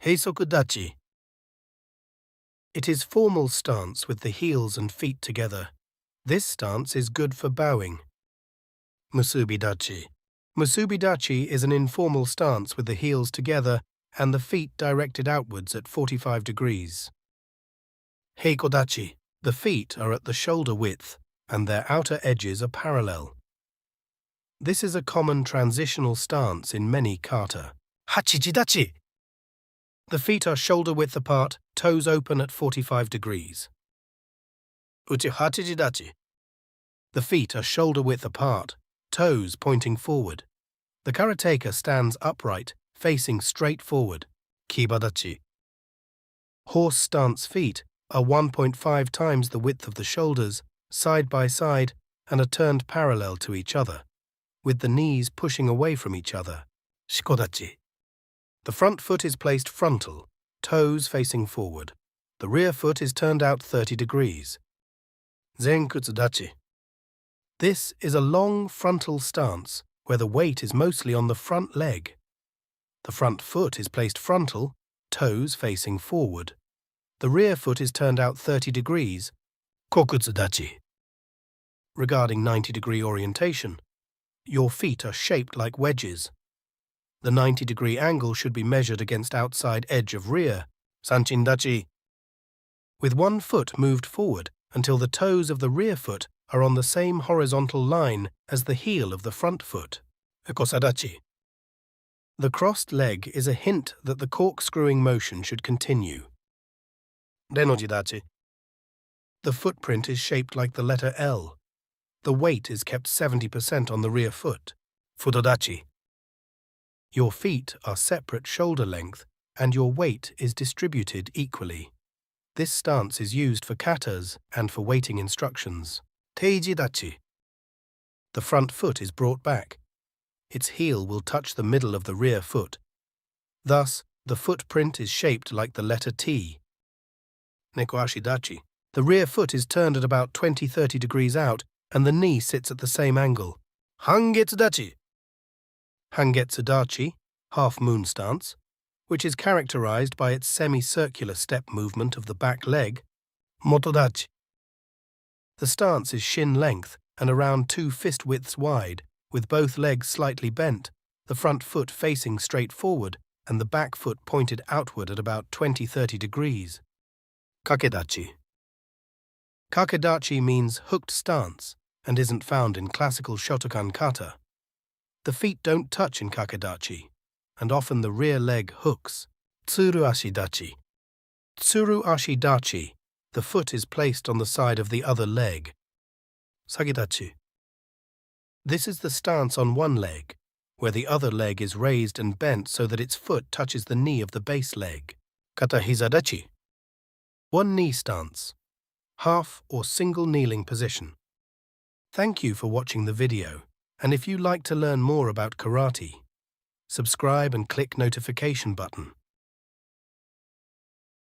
Heisoku dachi. It is formal stance with the heels and feet together. This stance is good for bowing. Musubi dachi. Musubi dachi is an informal stance with the heels together and the feet directed outwards at 45 degrees. Heiko dachi. The feet are at the shoulder width and their outer edges are parallel. This is a common transitional stance in many kata. Hachiji dachi. The feet are shoulder width apart, toes open at 45 degrees. Uchi hachiji dachi. The feet are shoulder width apart, toes pointing forward. The karateka stands upright, facing straight forward. Kibadachi. Horse stance feet are 1.5 times the width of the shoulders, side by side, and are turned parallel to each other, with the knees pushing away from each other. Shikodachi. The front foot is placed frontal, toes facing forward. The rear foot is turned out 30 degrees. Zenkutsudachi. This is a long frontal stance where the weight is mostly on the front leg. The front foot is placed frontal, toes facing forward. The rear foot is turned out 30 degrees. Kokutsudachi. Regarding 90-degree orientation, your feet are shaped like wedges. The 90-degree angle should be measured against outside edge of rear. Sanchindachi. With one foot moved forward until the toes of the rear foot are on the same horizontal line as the heel of the front foot. Ekosadachi. The crossed leg is a hint that the corkscrewing motion should continue. Renojidachi. The footprint is shaped like the letter L. The weight is kept 70% on the rear foot. Fudodachi. Your feet are separate shoulder length and your weight is distributed equally. This stance is used for katas and for weighting instructions. Teijidachi. The front foot is brought back. Its heel will touch the middle of the rear foot. Thus, the footprint is shaped like the letter T. Nekoashidachi. The rear foot is turned at about 20-30 degrees out and the knee sits at the same angle. Hangetsudachi. Hangetsudachi, half-moon stance, which is characterized by its semicircular step movement of the back leg. Motodachi. The stance is shin length and around 2 fist widths wide, with both legs slightly bent, the front foot facing straight forward and the back foot pointed outward at about 20-30 degrees. Kakedachi. Kakedachi means hooked stance and isn't found in classical Shotokan kata. The feet don't touch in kakedachi, and often the rear leg hooks. Tsuruashidachi. Tsuruashidachi. The foot is placed on the side of the other leg. Sagidachi. This is the stance on one leg, where the other leg is raised and bent so that its foot touches the knee of the base leg. Katahizadachi. One knee stance. Half or single kneeling position. Thank you for watching the video, and if you like to learn more about karate, subscribe and click notification button.